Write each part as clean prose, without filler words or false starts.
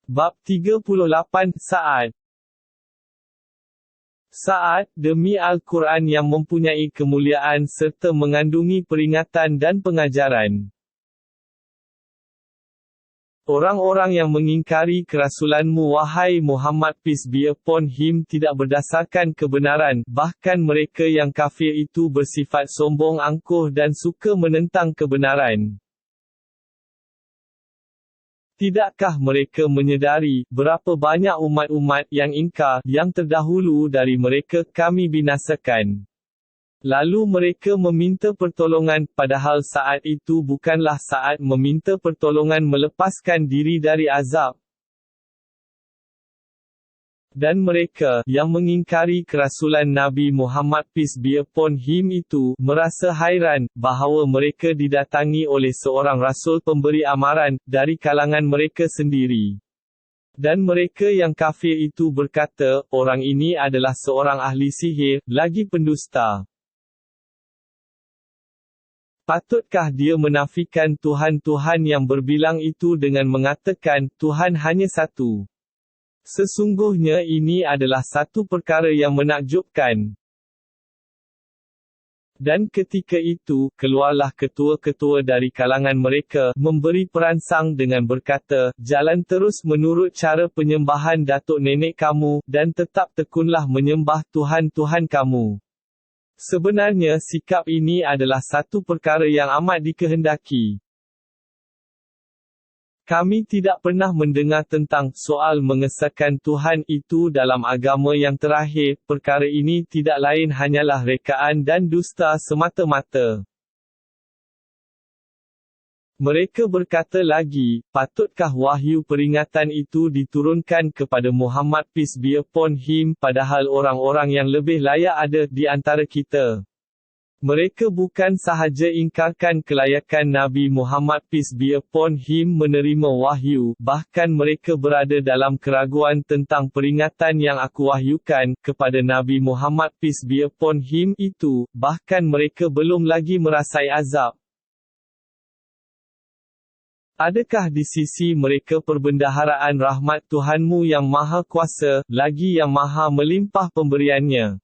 Bab 38 Saat. Saat, demi Al-Quran yang mempunyai kemuliaan serta mengandungi peringatan dan pengajaran. Orang-orang yang mengingkari kerasulanmu wahai Muhammad peace be upon him tidak berdasarkan kebenaran, bahkan mereka yang kafir itu bersifat sombong angkuh dan suka menentang kebenaran. Tidakkah mereka menyedari, berapa banyak umat-umat yang ingkar, yang terdahulu dari mereka kami binasakan. Lalu mereka meminta pertolongan, padahal saat itu bukanlah saat meminta pertolongan melepaskan diri dari azab. Dan mereka, yang mengingkari kerasulan Nabi Muhammad peace be upon him itu, merasa hairan, bahawa mereka didatangi oleh seorang rasul pemberi amaran, dari kalangan mereka sendiri. Dan mereka yang kafir itu berkata, orang ini adalah seorang ahli sihir, lagi pendusta. Patutkah dia menafikan Tuhan-Tuhan yang berbilang itu dengan mengatakan, Tuhan hanya satu? Sesungguhnya ini adalah satu perkara yang menakjubkan. Dan ketika itu, keluarlah ketua-ketua dari kalangan mereka, memberi peransang dengan berkata, jalan terus menurut cara penyembahan datuk nenek kamu, dan tetap tekunlah menyembah Tuhan-Tuhan kamu. Sebenarnya sikap ini adalah satu perkara yang amat dikehendaki. Kami tidak pernah mendengar tentang soal mengesahkan Tuhan itu dalam agama yang terakhir. Perkara ini tidak lain hanyalah rekaan dan dusta semata-mata. Mereka berkata lagi, patutkah wahyu peringatan itu diturunkan kepada Muhammad peace be upon him, padahal orang-orang yang lebih layak ada di antara kita. Mereka bukan sahaja ingkarkan kelayakan Nabi Muhammad peace be upon him menerima wahyu, bahkan mereka berada dalam keraguan tentang peringatan yang aku wahyukan kepada Nabi Muhammad peace be upon him itu, bahkan mereka belum lagi merasai azab. Adakah di sisi mereka perbendaharaan rahmat Tuhanmu yang Maha Kuasa, lagi yang Maha Melimpah pemberiannya?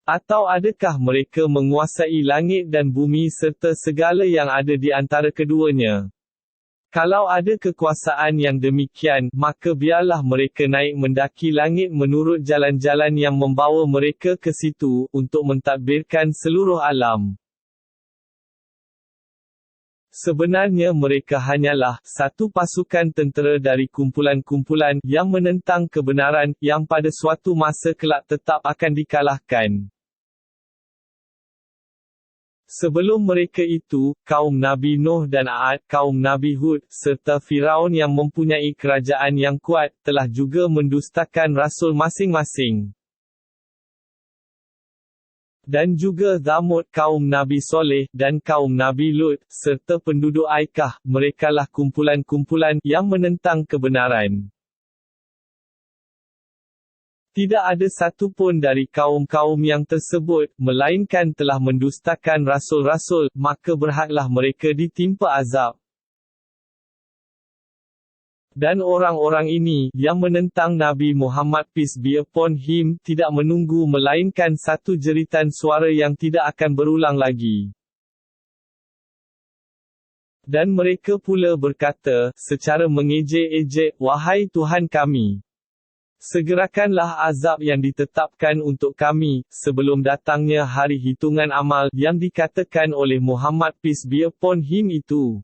Atau adakah mereka menguasai langit dan bumi serta segala yang ada di antara keduanya? Kalau ada kekuasaan yang demikian, maka biarlah mereka naik mendaki langit menurut jalan-jalan yang membawa mereka ke situ, untuk mentadbirkan seluruh alam. Sebenarnya mereka hanyalah satu pasukan tentera dari kumpulan-kumpulan yang menentang kebenaran, yang pada suatu masa kelak tetap akan dikalahkan. Sebelum mereka itu, kaum Nabi Nuh dan Aad, kaum Nabi Hud, serta Firaun yang mempunyai kerajaan yang kuat, telah juga mendustakan rasul masing-masing. Dan juga Thamud kaum Nabi Soleh, dan kaum Nabi Lut, serta penduduk Aikah, merekalah kumpulan-kumpulan yang menentang kebenaran. Tidak ada satu pun dari kaum-kaum yang tersebut, melainkan telah mendustakan rasul-rasul, maka berhaklah mereka ditimpa azab. Dan orang-orang ini, yang menentang Nabi Muhammad peace be upon him, tidak menunggu melainkan satu jeritan suara yang tidak akan berulang lagi. Dan mereka pula berkata, secara mengejek-ejek, wahai Tuhan kami, segerakanlah azab yang ditetapkan untuk kami, sebelum datangnya hari hitungan amal, yang dikatakan oleh Muhammad peace be upon him itu.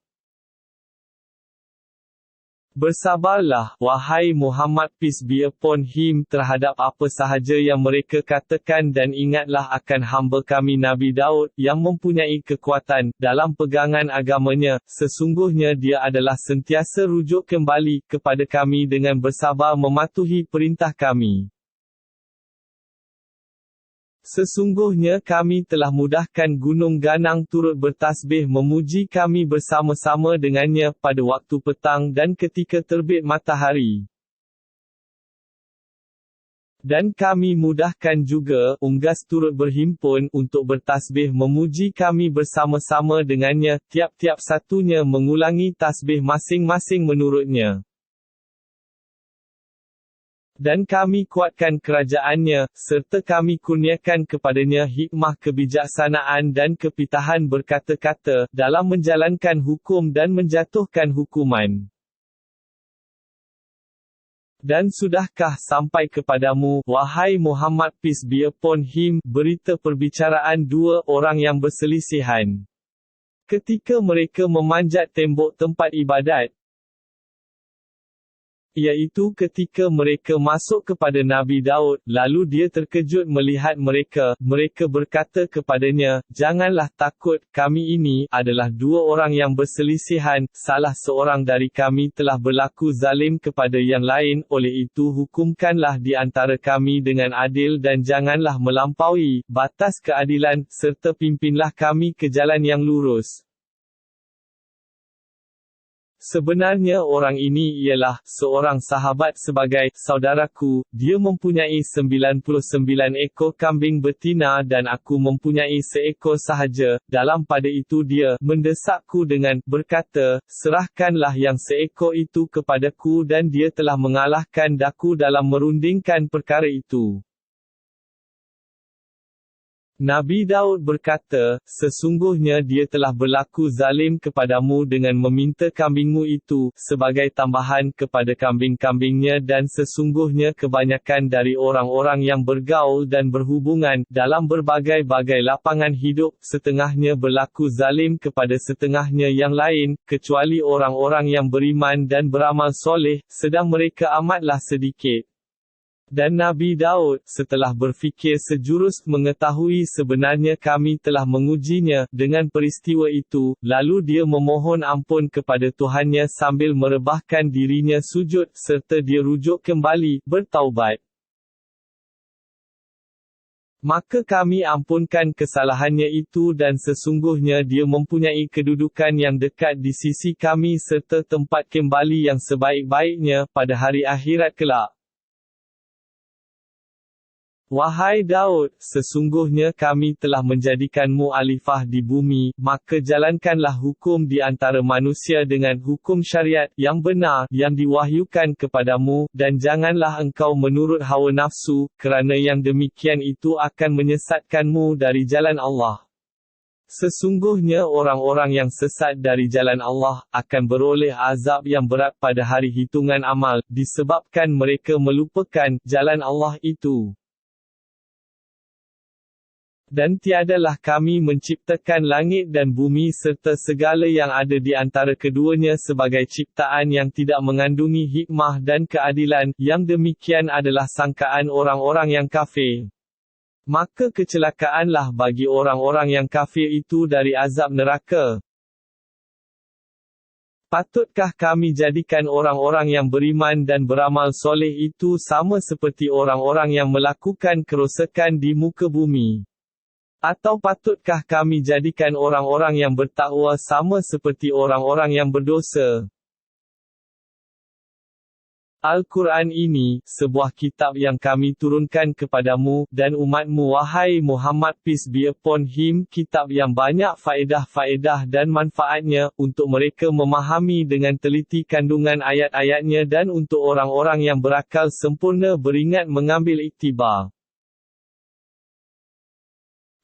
Bersabarlah, wahai Muhammad peace be upon him, terhadap apa sahaja yang mereka katakan dan ingatlah akan hamba kami Nabi Daud, yang mempunyai kekuatan, dalam pegangan agamanya, sesungguhnya dia adalah sentiasa rujuk kembali, kepada kami dengan bersabar mematuhi perintah kami. Sesungguhnya kami telah mudahkan gunung ganang turut bertasbih memuji kami bersama-sama dengannya pada waktu petang dan ketika terbit matahari. Dan kami mudahkan juga, unggas turut berhimpun, untuk bertasbih memuji kami bersama-sama dengannya, tiap-tiap satunya mengulangi tasbih masing-masing menurutnya. Dan kami kuatkan kerajaannya, serta kami kurniakan kepadanya hikmah kebijaksanaan dan kepitahan berkata-kata, dalam menjalankan hukum dan menjatuhkan hukuman. Dan sudahkah sampai kepadamu, wahai Muhammad peace be upon him, berita perbicaraan dua orang yang berselisihan. Ketika mereka memanjat tembok tempat ibadat, iaitu ketika mereka masuk kepada Nabi Daud, lalu dia terkejut melihat mereka. Mereka berkata kepadanya, "Janganlah takut, kami ini adalah dua orang yang berselisihan, salah seorang dari kami telah berlaku zalim kepada yang lain, oleh itu hukumkanlah di antara kami dengan adil dan janganlah melampaui batas keadilan, serta pimpinlah kami ke jalan yang lurus." Sebenarnya orang ini ialah seorang sahabat sebagai saudaraku. Dia mempunyai 99 ekor kambing betina dan aku mempunyai seekor sahaja. Dalam pada itu dia mendesakku dengan berkata, "Serahkanlah yang seekor itu kepadaku," dan dia telah mengalahkan daku dalam merundingkan perkara itu. Nabi Daud berkata, "Sesungguhnya dia telah berlaku zalim kepadamu dengan meminta kambingmu itu, sebagai tambahan kepada kambing-kambingnya dan sesungguhnya kebanyakan dari orang-orang yang bergaul dan berhubungan, dalam berbagai-bagai lapangan hidup, setengahnya berlaku zalim kepada setengahnya yang lain, kecuali orang-orang yang beriman dan beramal soleh, sedang mereka amatlah sedikit." Dan Nabi Daud, setelah berfikir sejurus, mengetahui sebenarnya kami telah mengujinya dengan peristiwa itu, lalu dia memohon ampun kepada Tuhannya sambil merebahkan dirinya sujud, serta dia rujuk kembali, bertaubat. Maka kami ampunkan kesalahannya itu dan sesungguhnya dia mempunyai kedudukan yang dekat di sisi kami serta tempat kembali yang sebaik-baiknya pada hari akhirat kelak. Wahai Daud, sesungguhnya kami telah menjadikanmu alifah di bumi, maka jalankanlah hukum di antara manusia dengan hukum syariat yang benar yang diwahyukan kepadamu, dan janganlah engkau menurut hawa nafsu, kerana yang demikian itu akan menyesatkanmu dari jalan Allah. Sesungguhnya orang-orang yang sesat dari jalan Allah, akan beroleh azab yang berat pada hari hitungan amal, disebabkan mereka melupakan jalan Allah itu. Dan tiadalah kami menciptakan langit dan bumi serta segala yang ada di antara keduanya sebagai ciptaan yang tidak mengandungi hikmah dan keadilan, yang demikian adalah sangkaan orang-orang yang kafir. Maka kecelakaanlah bagi orang-orang yang kafir itu dari azab neraka. Patutkah kami jadikan orang-orang yang beriman dan beramal soleh itu sama seperti orang-orang yang melakukan kerosakan di muka bumi? Atau patutkah kami jadikan orang-orang yang bertakwa sama seperti orang-orang yang berdosa? Al-Quran ini, sebuah kitab yang kami turunkan kepadamu, dan umatmu wahai Muhammad peace be upon him, kitab yang banyak faedah-faedah dan manfaatnya, untuk mereka memahami dengan teliti kandungan ayat-ayatnya dan untuk orang-orang yang berakal sempurna beringat mengambil iktibar.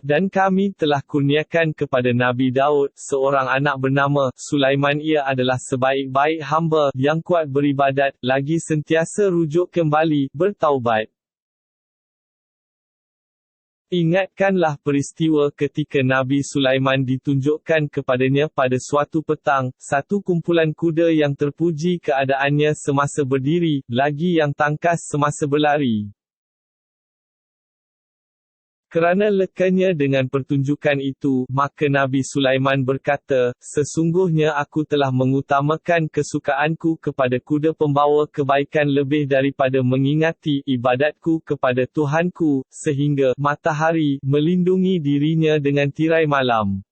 Dan kami telah kurniakan kepada Nabi Daud, seorang anak bernama Sulaiman. Ia adalah sebaik-baik hamba, yang kuat beribadat, lagi sentiasa rujuk kembali, bertaubat. Ingatkanlah peristiwa ketika Nabi Sulaiman ditunjukkan kepadanya pada suatu petang, satu kumpulan kuda yang terpuji keadaannya semasa berdiri, lagi yang tangkas semasa berlari. Kerana lekanya dengan pertunjukan itu, maka Nabi Sulaiman berkata, "Sesungguhnya aku telah mengutamakan kesukaanku kepada kuda pembawa kebaikan lebih daripada mengingati ibadatku kepada Tuhanku, sehingga matahari melindungi dirinya dengan tirai malam."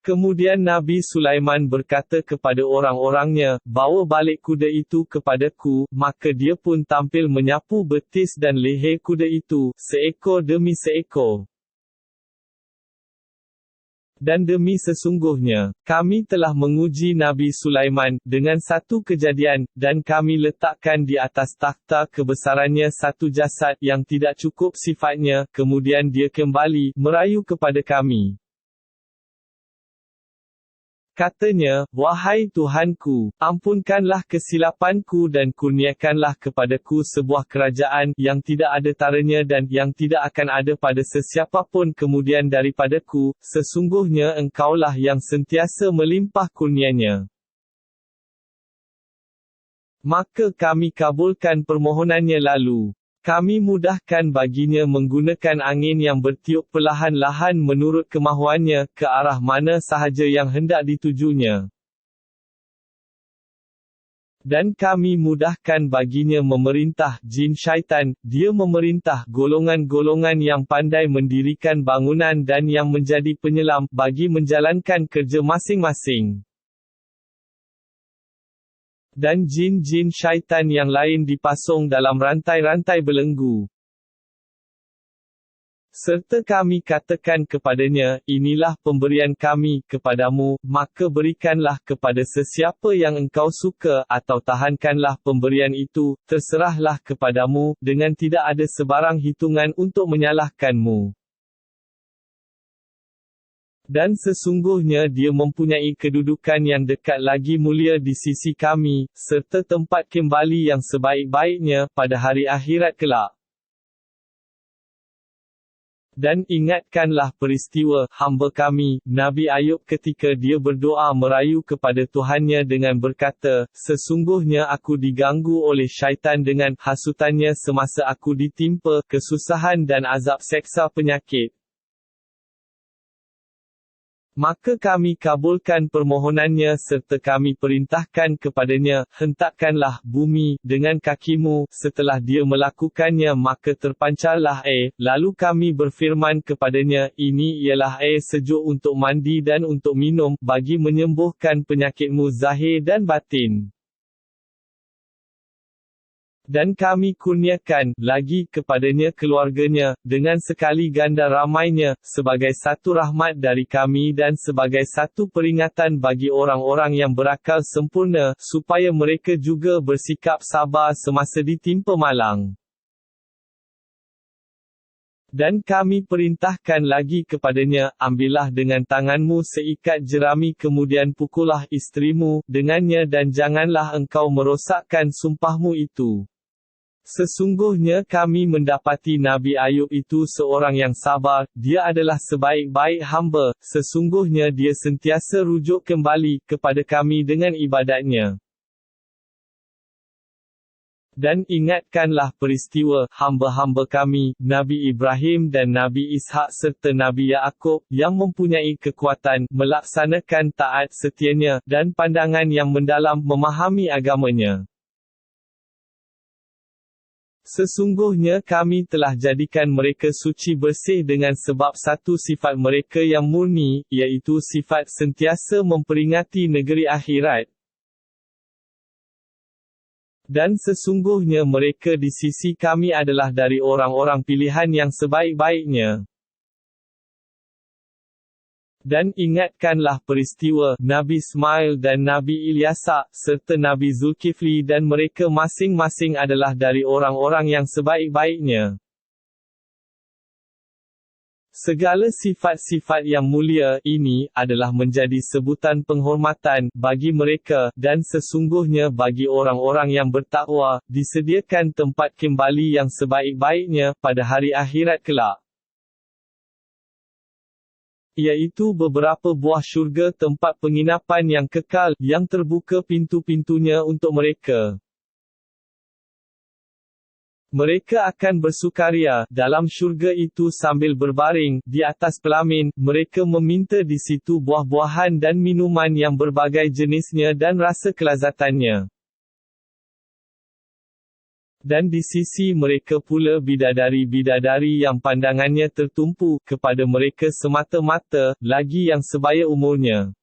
Kemudian Nabi Sulaiman berkata kepada orang-orangnya, "Bawa balik kuda itu kepadaku." Maka dia pun tampil menyapu betis dan leher kuda itu, seekor demi seekor. Dan demi sesungguhnya, kami telah menguji Nabi Sulaiman dengan satu kejadian, dan kami letakkan di atas takhta kebesarannya satu jasad yang tidak cukup sifatnya, kemudian dia kembali merayu kepada kami. Katanya, "Wahai Tuhanku, ampunkanlah kesilapanku dan kurniakanlah kepadaku sebuah kerajaan yang tidak ada taranya dan yang tidak akan ada pada sesiapa pun kemudian daripadaku, sesungguhnya Engkaulah yang sentiasa melimpah kurnianya." Maka kami kabulkan permohonannya lalu kami mudahkan baginya menggunakan angin yang bertiup perlahan-lahan menurut kemahuannya, ke arah mana sahaja yang hendak ditujunya. Dan kami mudahkan baginya memerintah jin syaitan, dia memerintah golongan-golongan yang pandai mendirikan bangunan dan yang menjadi penyelam, bagi menjalankan kerja masing-masing. Dan jin-jin syaitan yang lain dipasung dalam rantai-rantai belenggu. Serta kami katakan kepadanya, "Inilah pemberian kami kepadamu, maka berikanlah kepada sesiapa yang engkau suka, atau tahankanlah pemberian itu, terserahlah kepadamu, dengan tidak ada sebarang hitungan untuk menyalahkanmu." Dan sesungguhnya dia mempunyai kedudukan yang dekat lagi mulia di sisi kami, serta tempat kembali yang sebaik-baiknya, pada hari akhirat kelak. Dan ingatkanlah peristiwa hamba kami, Nabi Ayub ketika dia berdoa merayu kepada Tuhannya dengan berkata, "Sesungguhnya aku diganggu oleh syaitan dengan hasutannya semasa aku ditimpa kesusahan dan azab seksa penyakit. Maka kami kabulkan permohonannya serta kami perintahkan kepadanya, hentakkanlah bumi dengan kakimu." Setelah dia melakukannya maka terpancarlah air, lalu kami berfirman kepadanya, "Ini ialah air sejuk untuk mandi dan untuk minum, bagi menyembuhkan penyakitmu zahir dan batin." Dan kami kurniakan lagi kepadanya keluarganya, dengan sekali ganda ramainya, sebagai satu rahmat dari kami dan sebagai satu peringatan bagi orang-orang yang berakal sempurna, supaya mereka juga bersikap sabar semasa ditimpa malang. Dan kami perintahkan lagi kepadanya, "Ambillah dengan tanganmu seikat jerami kemudian pukullah isterimu dengannya dan janganlah engkau merosakkan sumpahmu itu." Sesungguhnya kami mendapati Nabi Ayub itu seorang yang sabar, dia adalah sebaik-baik hamba, sesungguhnya dia sentiasa rujuk kembali kepada kami dengan ibadatnya. Dan ingatkanlah peristiwa hamba-hamba kami, Nabi Ibrahim dan Nabi Ishak serta Nabi Yaakub, yang mempunyai kekuatan melaksanakan taat setianya, dan pandangan yang mendalam memahami agamanya. Sesungguhnya kami telah jadikan mereka suci bersih dengan sebab satu sifat mereka yang murni, iaitu sifat sentiasa memperingati negeri akhirat. Dan sesungguhnya mereka di sisi kami adalah dari orang-orang pilihan yang sebaik-baiknya. Dan ingatkanlah peristiwa Nabi Ismail dan Nabi Ilyasa, serta Nabi Zulkifli dan mereka masing-masing adalah dari orang-orang yang sebaik-baiknya. Segala sifat-sifat yang mulia ini adalah menjadi sebutan penghormatan bagi mereka, dan sesungguhnya bagi orang-orang yang bertakwa disediakan tempat kembali yang sebaik-baiknya pada hari akhirat kelak, iaitu beberapa buah syurga tempat penginapan yang kekal, yang terbuka pintu-pintunya untuk mereka. Mereka akan bersukaria dalam syurga itu sambil berbaring di atas pelamin. Mereka meminta di situ buah-buahan dan minuman yang berbagai jenisnya dan rasa kelazatannya. Dan di sisi mereka pula bidadari-bidadari yang pandangannya tertumpu kepada mereka semata-mata, lagi yang sebaya umurnya.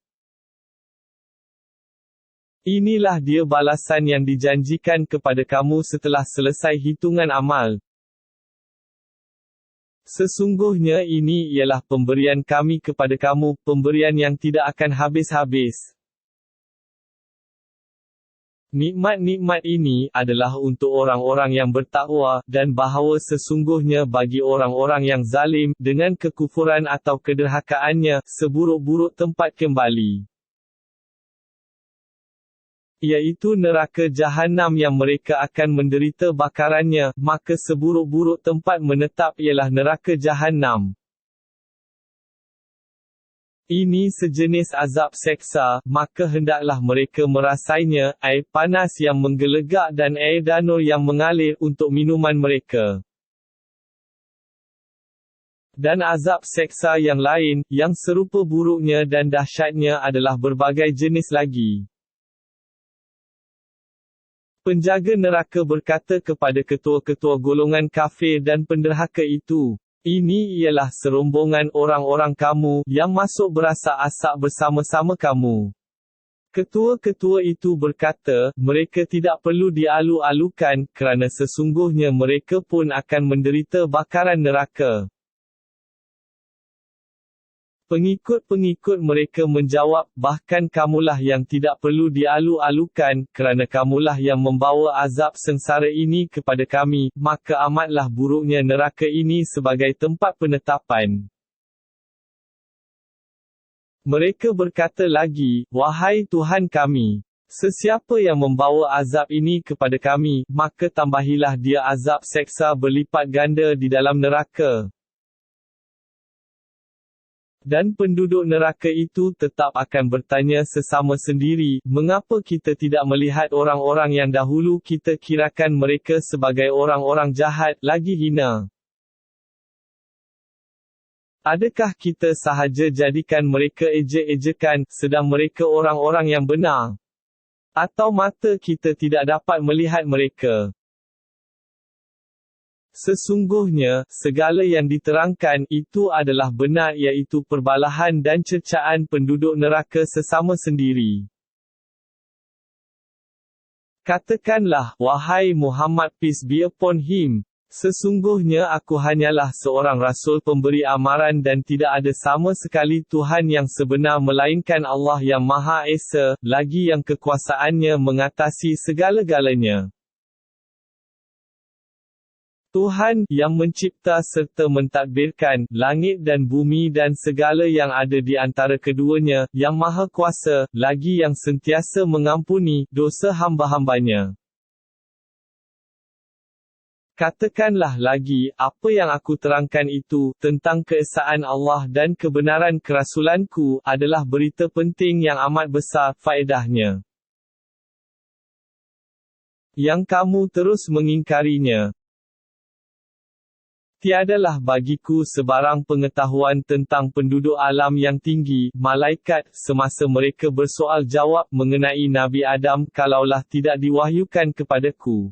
Inilah dia balasan yang dijanjikan kepada kamu setelah selesai hitungan amal. Sesungguhnya ini ialah pemberian kami kepada kamu, pemberian yang tidak akan habis-habis. Nikmat-nikmat ini adalah untuk orang-orang yang bertakwa, dan bahawa sesungguhnya bagi orang-orang yang zalim, dengan kekufuran atau kederhakaannya, seburuk-buruk tempat kembali, iaitu neraka Jahannam yang mereka akan menderita bakarannya, maka seburuk-buruk tempat menetap ialah neraka Jahannam. Ini sejenis azab seksa, maka hendaklah mereka merasainya, air panas yang menggelegak dan air danur yang mengalir untuk minuman mereka. Dan azab seksa yang lain, yang serupa buruknya dan dahsyatnya adalah berbagai jenis lagi. Penjaga neraka berkata kepada ketua-ketua golongan kafir dan penderhaka itu, "Ini ialah serombongan orang-orang kamu, yang masuk berasa-asak bersama-sama kamu." Ketua-ketua itu berkata, "Mereka tidak perlu dialu-alukan, kerana sesungguhnya mereka pun akan menderita bakaran neraka." Pengikut-pengikut mereka menjawab, "Bahkan kamulah yang tidak perlu dialu-alukan, kerana kamulah yang membawa azab sengsara ini kepada kami, maka amatlah buruknya neraka ini sebagai tempat penetapan." Mereka berkata lagi, "Wahai Tuhan kami, sesiapa yang membawa azab ini kepada kami, maka tambahilah dia azab seksa berlipat ganda di dalam neraka." Dan penduduk neraka itu tetap akan bertanya sesama sendiri, "Mengapa kita tidak melihat orang-orang yang dahulu kita kirakan mereka sebagai orang-orang jahat, lagi hina? Adakah kita sahaja jadikan mereka ejek-ejekan, sedang mereka orang-orang yang benar? Atau mata kita tidak dapat melihat mereka?" Sesungguhnya, segala yang diterangkan, itu adalah benar, iaitu perbalahan dan cercaan penduduk neraka sesama sendiri. Katakanlah, wahai Muhammad peace be upon him, sesungguhnya aku hanyalah seorang rasul pemberi amaran dan tidak ada sama sekali Tuhan yang sebenar melainkan Allah yang Maha Esa, lagi yang kekuasaannya mengatasi segala-galanya. Tuhan, yang mencipta serta mentadbirkan langit dan bumi dan segala yang ada di antara keduanya, yang Maha Kuasa, lagi yang sentiasa mengampuni dosa hamba-hambanya. Katakanlah lagi, apa yang aku terangkan itu, tentang keesaan Allah dan kebenaran kerasulanku, adalah berita penting yang amat besar faedahnya. Yang kamu terus mengingkarinya. Tiadalah bagiku sebarang pengetahuan tentang penduduk alam yang tinggi, malaikat, semasa mereka bersoal jawab mengenai Nabi Adam kalaulah tidak diwahyukan kepadaku.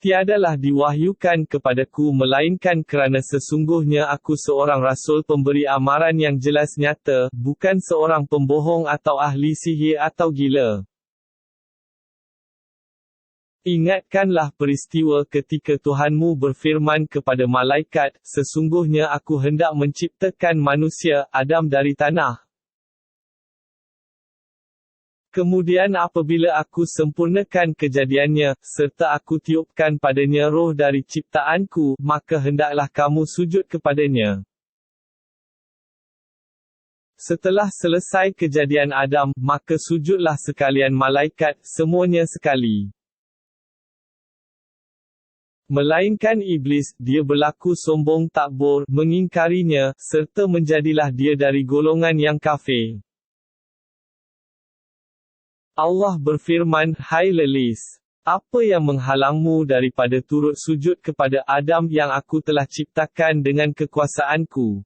Tiadalah diwahyukan kepadaku melainkan kerana sesungguhnya aku seorang rasul pemberi amaran yang jelas nyata, bukan seorang pembohong atau ahli sihir atau gila. Ingatkanlah peristiwa ketika Tuhanmu berfirman kepada malaikat, "Sesungguhnya aku hendak menciptakan manusia, Adam dari tanah. Kemudian apabila aku sempurnakan kejadiannya, serta aku tiupkan padanya roh dari ciptaanku, maka hendaklah kamu sujud kepadanya." Setelah selesai kejadian Adam, maka sujudlah sekalian malaikat, semuanya sekali. Melainkan iblis, dia berlaku sombong takbur, mengingkarinya, serta menjadilah dia dari golongan yang kafir. Allah berfirman, "Hai Lelis, apa yang menghalangmu daripada turut sujud kepada Adam yang aku telah ciptakan dengan kekuasaanku?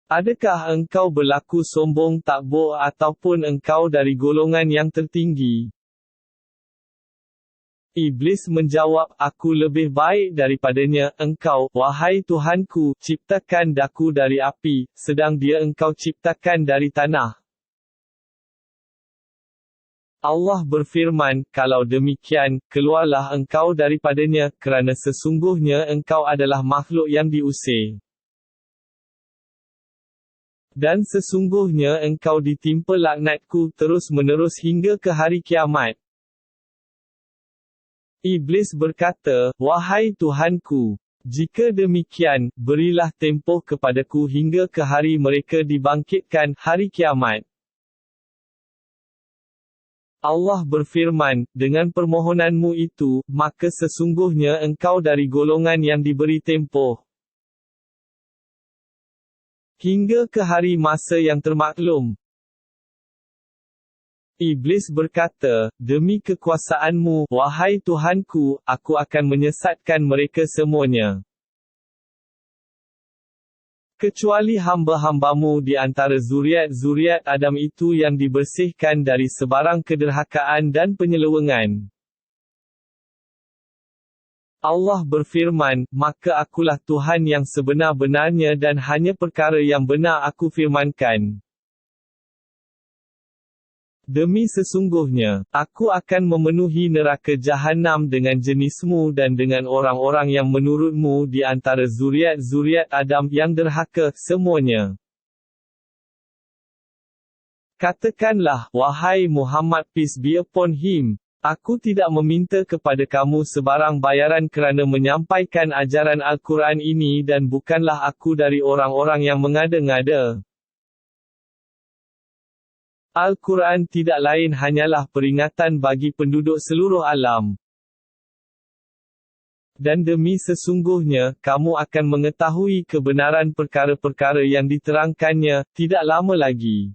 Adakah engkau berlaku sombong takbur ataupun engkau dari golongan yang tertinggi?" Iblis menjawab, aku lebih baik daripadanya. Engkau, wahai Tuhanku, ciptakan daku dari api, sedang dia engkau ciptakan dari tanah. Allah berfirman, kalau demikian, keluarlah engkau daripadanya, kerana sesungguhnya engkau adalah makhluk yang diusir. Dan sesungguhnya engkau ditimpa laknatku terus-menerus hingga ke hari kiamat. Iblis berkata, wahai Tuhanku, jika demikian, berilah tempoh kepadaku hingga ke hari mereka dibangkitkan, hari kiamat. Allah berfirman, dengan permohonanmu itu, maka sesungguhnya engkau dari golongan yang diberi tempoh. Hingga ke hari masa yang termaklum. Iblis berkata, demi kekuasaanmu, wahai Tuhanku, aku akan menyesatkan mereka semuanya. Kecuali hamba-hambamu di antara zuriat-zuriat Adam itu yang dibersihkan dari sebarang kederhakaan dan penyelewengan. Allah berfirman, maka akulah Tuhan yang sebenar-benarnya dan hanya perkara yang benar aku firmankan. Demi sesungguhnya, aku akan memenuhi neraka Jahannam dengan jenismu dan dengan orang-orang yang menurutmu di antara zuriat-zuriat Adam yang derhaka, semuanya. Katakanlah, wahai Muhammad peace be upon him, aku tidak meminta kepada kamu sebarang bayaran kerana menyampaikan ajaran Al-Quran ini dan bukanlah aku dari orang-orang yang mengada-ngada. Al-Quran tidak lain hanyalah peringatan bagi penduduk seluruh alam. Dan demi sesungguhnya, kamu akan mengetahui kebenaran perkara-perkara yang diterangkannya, tidak lama lagi.